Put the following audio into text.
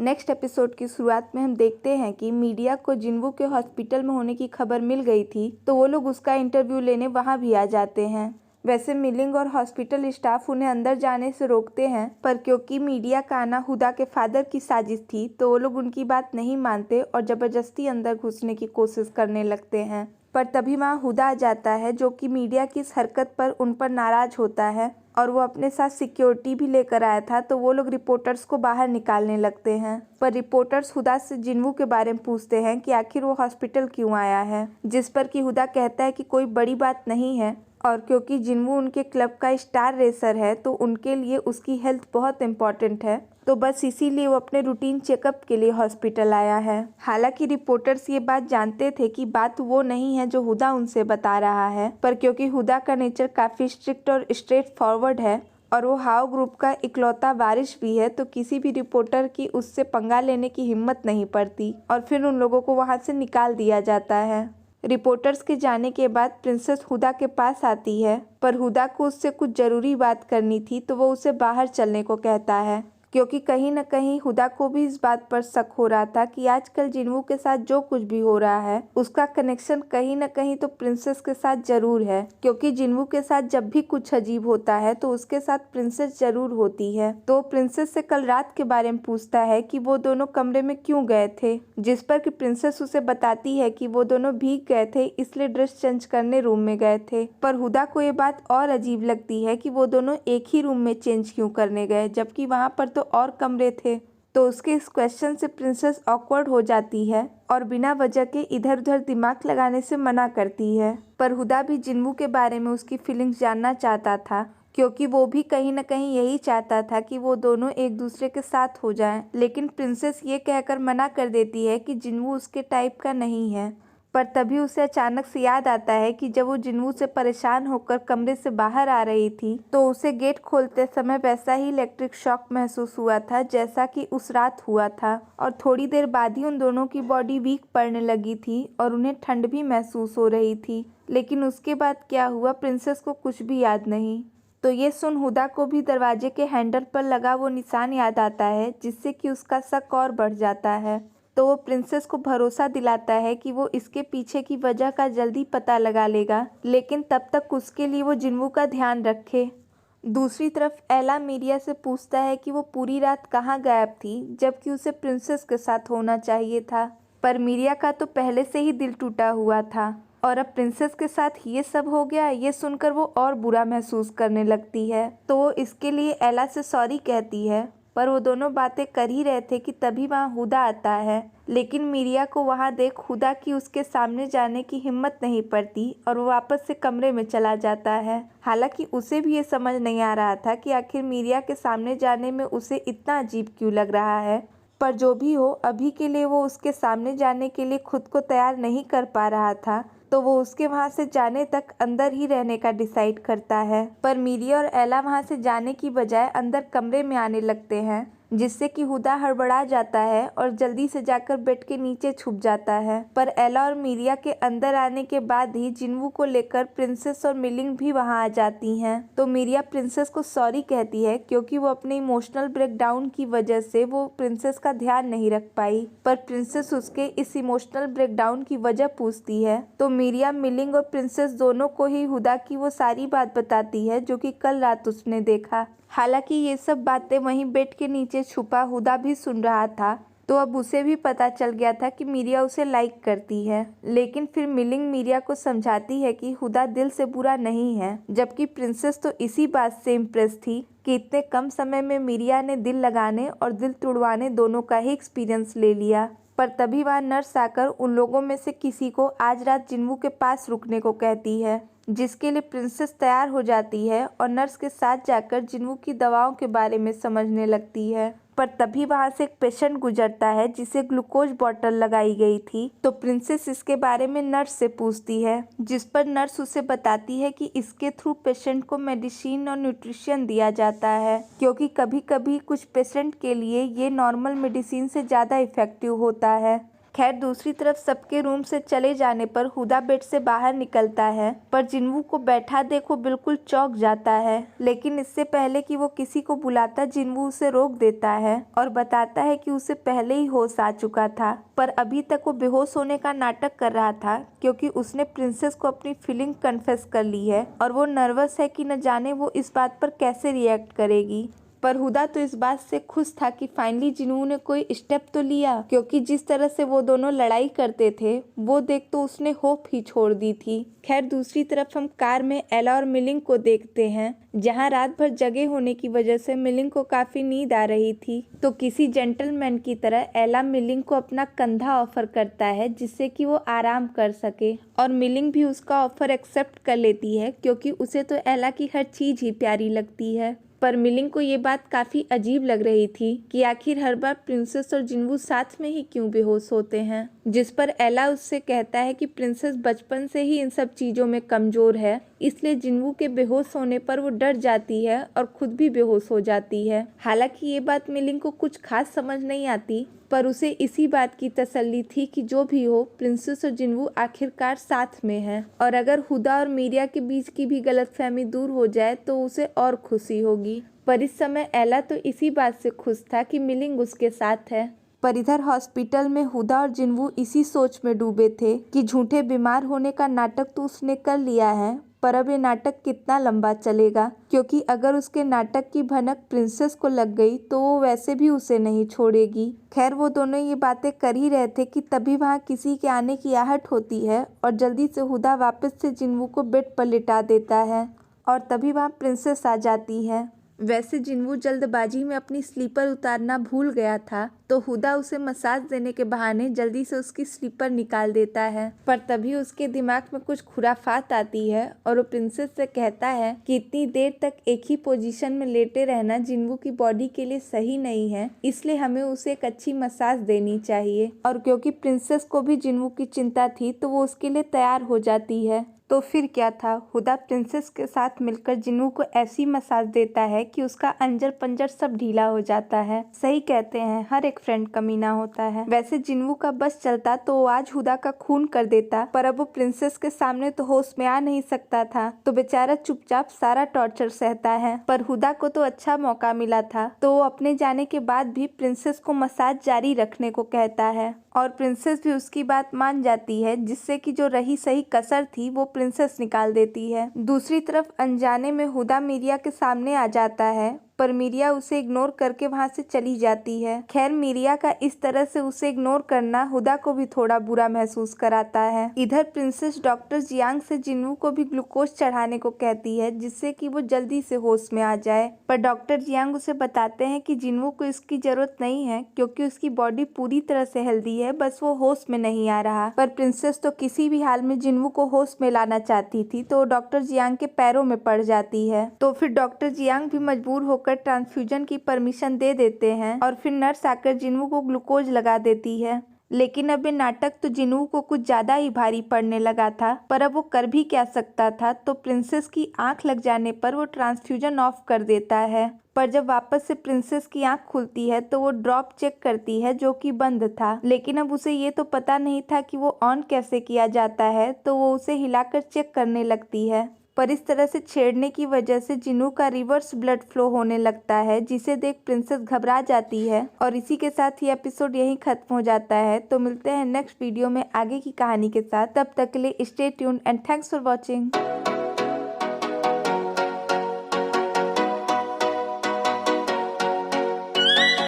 Next episode की शुरुआत में हम देखते हैं कि मीडिया को जिन्वू के हॉस्पिटल में होने की खबर मिल गई थी, तो वो लोग उसका इंटरव्यू लेने वहाँ भी आ जाते हैं। वैसे मिलिंग और हॉस्पिटल स्टाफ उन्हें अंदर जाने से रोकते हैं, पर क्योंकि मीडिया का आना हुदा के फादर की साजिश थी, तो वो लोग उनकी बात नहीं मानते और ज़बरदस्ती अंदर घुसने की कोशिश करने लगते हैं। पर तभी वहाँ हुदा आ जाता है, जो कि मीडिया की इस हरकत पर उन पर नाराज होता है और वो अपने साथ सिक्योरिटी भी लेकर आया था, तो वो लोग रिपोर्टर्स को बाहर निकालने लगते हैं। पर रिपोर्टर्स हुदा से जिन्वू के बारे में पूछते हैं कि आखिर वो हॉस्पिटल क्यों आया है, जिस पर कि हुदा कहता है कि कोई बड़ी बात नहीं है और क्योंकि जिन्वू उनके क्लब का स्टार रेसर है, तो उनके लिए उसकी हेल्थ बहुत इम्पोर्टेंट है, तो बस इसीलिए वो अपने रूटीन चेकअप के लिए हॉस्पिटल आया है। हालांकि रिपोर्टर्स ये बात जानते थे कि बात वो नहीं है जो हुदा उनसे बता रहा है, पर क्योंकि हुदा का नेचर काफ़ी स्ट्रिक्ट और स्ट्रेट फॉरवर्ड है और वो हाओ ग्रुप का इकलौता वारिस भी है, तो किसी भी रिपोर्टर की उससे पंगा लेने की हिम्मत नहीं पड़ती और फिर उन लोगों को वहाँ से निकाल दिया जाता है। रिपोर्टर्स के जाने के बाद प्रिंसेस हुदा के पास आती है, पर हुदा को उससे कुछ ज़रूरी बात करनी थी, तो वो उसे बाहर चलने को कहता है, क्योंकि कहीं न कहीं हुदा को भी इस बात पर शक हो रहा था कि आजकल जिन्वू के साथ जो कुछ भी हो रहा है उसका कनेक्शन कहीं न कहीं तो प्रिंसेस के साथ ज़रूर है, क्योंकि जिन्वू के साथ जब भी कुछ अजीब होता है तो उसके साथ प्रिंसेस ज़रूर होती है। तो प्रिंसेस से कल रात के बारे में पूछता है कि वो दोनों कमरे में क्यों गए थे, जिस पर कि प्रिंसेस उसे बताती है कि वो दोनों भीग गए थे, इसलिए ड्रेस चेंज करने रूम में गए थे। पर हुदा को ये बात और अजीब लगती है कि वो दोनों एक ही रूम में चेंज क्यों करने गए, जबकि वहाँ पर तो और कमरे थे। तो उसके इस क्वेश्चन से प्रिंसेस ऑकवर्ड हो जाती है और बिना वजह के इधर उधर दिमाग लगाने से मना करती है। पर हुदा भी जिन्वू के बारे में उसकी फीलिंग्स जानना चाहता था, क्योंकि वो भी कहीं न कहीं यही चाहता था कि वो दोनों एक दूसरे के साथ हो जाएं। लेकिन प्रिंसेस ये कहकर मना कर देती है कि जिन्वू उसके टाइप का नहीं है। पर तभी उसे अचानक से याद आता है कि जब वो जिन्वू से परेशान होकर कमरे से बाहर आ रही थी, तो उसे गेट खोलते समय वैसा ही इलेक्ट्रिक शॉक महसूस हुआ था जैसा कि उस रात हुआ था, और थोड़ी देर बाद ही उन दोनों की बॉडी वीक पड़ने लगी थी और उन्हें ठंड भी महसूस हो रही थी। लेकिन उसके बाद क्या हुआ, प्रिंसेस को कुछ भी याद नहीं। तो ये सुन हुदा को भी दरवाजे के हैंडल पर लगा वो निशान याद आता है, जिससे कि उसका शक और बढ़ जाता है। तो वो प्रिंसेस को भरोसा दिलाता है कि वो इसके पीछे की वजह का जल्दी पता लगा लेगा, लेकिन तब तक उसके लिए वो जिन्वू का ध्यान रखे। दूसरी तरफ एला मीडिया से पूछता है कि वो पूरी रात कहाँ गायब थी, जबकि उसे प्रिंसेस के साथ होना चाहिए था। पर मीडिया का तो पहले से ही दिल टूटा हुआ था और अब प्रिंसेस के साथ ये सब हो गया, ये सुनकर वो और बुरा महसूस करने लगती है। तो वो इसके लिए एला से सॉरी कहती है, पर वो दोनों बातें कर ही रहे थे कि तभी वहाँ हुदा आता है। लेकिन मीरिया को वहाँ देख हुदा की उसके सामने जाने की हिम्मत नहीं पड़ती और वो वापस से कमरे में चला जाता है। हालांकि उसे भी ये समझ नहीं आ रहा था कि आखिर मीरिया के सामने जाने में उसे इतना अजीब क्यों लग रहा है। पर जो भी हो, अभी के लिए वो उसके सामने जाने के लिए खुद को तैयार नहीं कर पा रहा था, तो वो उसके वहाँ से जाने तक अंदर ही रहने का डिसाइड करता है। पर मीरिया और एला वहाँ से जाने की बजाय अंदर कमरे में आने लगते हैं, जिससे कि हुदा हड़बड़ा जाता है और जल्दी से जाकर बेड के नीचे छुप जाता है। पर एला और मीरिया के अंदर आने के बाद ही जिन्वू को लेकर प्रिंसेस और मिलिंग भी वहां आ जाती हैं। तो मीरिया प्रिंसेस को सॉरी कहती है, क्योंकि वो अपने इमोशनल ब्रेकडाउन की वजह से वो प्रिंसेस का ध्यान नहीं रख पाई। पर प्रिंसेस उसके इस इमोशनल ब्रेकडाउन की वजह पूछती है, तो मीरिया मिलिंग और प्रिंसेस दोनों को ही हुदा की वो सारी बात बताती है जो कि कल रात उसने देखा। हालांकि ये सब बातें वहीं बेड के नीचे छुपा हुदा भी सुन रहा था, तो अब उसे भी पता चल गया था कि मीरिया उसे लाइक करती है। लेकिन फिर मिलिंग मीरिया को समझाती है कि हुदा दिल से बुरा नहीं है, जबकि प्रिंसेस तो इसी बात से इम्प्रेस थी कि इतने कम समय में मीरिया ने दिल लगाने और दिल तुड़वाने दोनों का ही एक्सपीरियंस ले लिया। पर तभी वहाँ नर्स आकर उन लोगों में से किसी को आज रात जिन्वू के पास रुकने को कहती है, जिसके लिए प्रिंसेस तैयार हो जाती है और नर्स के साथ जाकर जिन्वू की दवाओं के बारे में समझने लगती है। पर तभी वहाँ से एक पेशेंट गुजरता है जिसे ग्लूकोज बॉटल लगाई गई थी, तो प्रिंसेस इसके बारे में नर्स से पूछती है, जिस पर नर्स उसे बताती है कि इसके थ्रू पेशेंट को मेडिसिन और न्यूट्रिशन दिया जाता है, क्योंकि कभी कभी कुछ पेशेंट के लिए ये नॉर्मल मेडिसिन से ज़्यादा इफेक्टिव होता है। खैर दूसरी तरफ सबके रूम से चले जाने पर हुदा बेड से बाहर निकलता है, पर जिन्वू को बैठा देख वो बिल्कुल चौंक जाता है। लेकिन इससे पहले कि वो किसी को बुलाता, जिन्वू उसे रोक देता है और बताता है कि उसे पहले ही होश आ चुका था, पर अभी तक वो बेहोश होने का नाटक कर रहा था क्योंकि उसने प्रिंसेस को अपनी फीलिंग कन्फेस कर ली है और वो नर्वस है कि न जाने वो इस बात पर कैसे रिएक्ट करेगी। पर हुदा तो इस बात से खुश था कि फाइनली जिन्वू ने कोई स्टेप तो लिया, क्योंकि जिस तरह से वो दोनों लड़ाई करते थे वो देख तो उसने होप ही छोड़ दी थी। खैर दूसरी तरफ हम कार में एला और मिलिंग को देखते हैं, जहां रात भर जगे होने की वजह से मिलिंग को काफी नींद आ रही थी। तो किसी जेंटलमैन की तरह एला मिलिंग को अपना कंधा ऑफर करता है जिससे कि वो आराम कर सके, और मिलिंग भी उसका ऑफर एक्सेप्ट कर लेती है क्योंकि उसे तो एला की हर चीज ही प्यारी लगती है। पर मिलिंग को ये बात काफी अजीब लग रही थी कि आखिर हर बार प्रिंसेस और जिन्वू साथ में ही क्यों बेहोश होते हैं, जिस पर एला उससे कहता है कि प्रिंसेस बचपन से ही इन सब चीजों में कमजोर है, इसलिए जिन्वू के बेहोश होने पर वो डर जाती है और खुद भी बेहोश हो जाती है। हालांकि ये बात मिलिंग को कुछ खास समझ नहीं आती, पर उसे इसी बात की तसल्ली थी कि जो भी हो प्रिंसेस और जिन्वू आखिरकार साथ में हैं, और अगर हुदा और मीरिया के बीच की भी गलतफहमी दूर हो जाए तो उसे और खुशी होगी। पर इस समय एला तो इसी बात से खुश था कि मिलिंग उसके साथ है। पर इधर हॉस्पिटल में हुदा और जिन्वू इसी सोच में डूबे थे कि झूठे बीमार होने का नाटक तो उसने कर लिया है, पर अब ये नाटक कितना लंबा चलेगा, क्योंकि अगर उसके नाटक की भनक प्रिंसेस को लग गई तो वो वैसे भी उसे नहीं छोड़ेगी। खैर वो दोनों ये बातें कर ही रहे थे कि तभी वहाँ किसी के आने की आहट होती है और जल्दी से हुदा वापस से जिन्वू को बेड पर लिटा देता है और तभी वहाँ प्रिंसेस आ जाती है। वैसे जिन्वू जल्दबाजी में अपनी स्लीपर उतारना भूल गया था, तो हुदा उसे मसाज देने के बहाने जल्दी से उसकी स्लीपर निकाल देता है, पर तभी उसके दिमाग में कुछ खुराफात आती है और वो प्रिंसेस से कहता है कि इतनी देर तक एक ही पोजीशन में लेटे रहना जिन्वू की बॉडी के लिए सही नहीं है, इसलिए हमें उसे एक अच्छी मसाज देनी चाहिए। और क्योंकि प्रिंसेस को भी जिन्वू की चिंता थी तो वो उसके लिए तैयार हो जाती है। तो फिर क्या था, हुदा प्रिंसेस के साथ मिलकर जिन्वू को ऐसी मसाज देता है कि उसका अंजर पंजर सब ढीला हो जाता है। सही कहते हैं, हर एक फ्रेंड कमीना होता है। वैसे जिन्वू का बस चलता तो वो आज हुदा का खून कर देता, पर अब वो प्रिंसेस के सामने तो होश में आ नहीं सकता था, तो बेचारा चुपचाप सारा टॉर्चर सहता है। पर हुदा को तो अच्छा मौका मिला था, तो वो अपने जाने के बाद भी प्रिंसेस को मसाज जारी रखने को कहता है और प्रिंसेस भी उसकी बात मान जाती है, जिससे कि जो रही सही कसर थी वो प्रिंसेस निकाल देती है। दूसरी तरफ अनजाने में हुदा मीरिया के सामने आ जाता है, पर मीरिया उसे इग्नोर करके वहां से चली जाती है। खैर मीरिया का इस तरह से उसे इग्नोर करना हुदा को भी थोड़ा बुरा महसूस कराता है। इधर प्रिंसेस डॉक्टर जियांग से जिन्वू को भी ग्लूकोज चढ़ाने को कहती है, जिससे कि वो जल्दी से होश में आ जाए, पर डॉक्टर जियांग उसे बताते हैं कि जिन्वू को इसकी जरूरत नहीं है क्योंकि उसकी बॉडी पूरी तरह से हेल्दी है, बस वो होश में नहीं आ रहा। पर प्रिंसेस तो किसी भी हाल में जिन्वू को होश में लाना चाहती थी, तो डॉक्टर जियांग के पैरों में पड़ जाती है। तो फिर डॉक्टर जियांग भी मजबूर होकर ट्रांसफ्यूजन की परमिशन दे देते हैं और फिर नर्स आकर जिन्वू को ग्लूकोज लगा देती है। लेकिन अब ये नाटक तो जिन्वू को कुछ ज्यादा ही भारी पड़ने लगा था, पर अब वो कर भी क्या सकता था। तो प्रिंसेस की आंख लग जाने पर वो ट्रांसफ्यूजन ऑफ कर देता है, पर जब वापस से प्रिंसेस की आंख खुलती है तो वो ड्रॉप चेक करती है जो कि बंद था। लेकिन अब उसे ये तो पता नहीं था कि वो ऑन कैसे किया जाता है, तो वो उसे हिलाकर चेक करने लगती है। पर इस तरह से छेड़ने की वजह से जिन्वू का रिवर्स ब्लड फ्लो होने लगता है, जिसे देख प्रिंसेस घबरा जाती है और इसी के साथ ही एपिसोड यहीं खत्म हो जाता है। तो मिलते हैं नेक्स्ट वीडियो में आगे की कहानी के साथ, तब तक के लिए stay tuned and thanks for watching.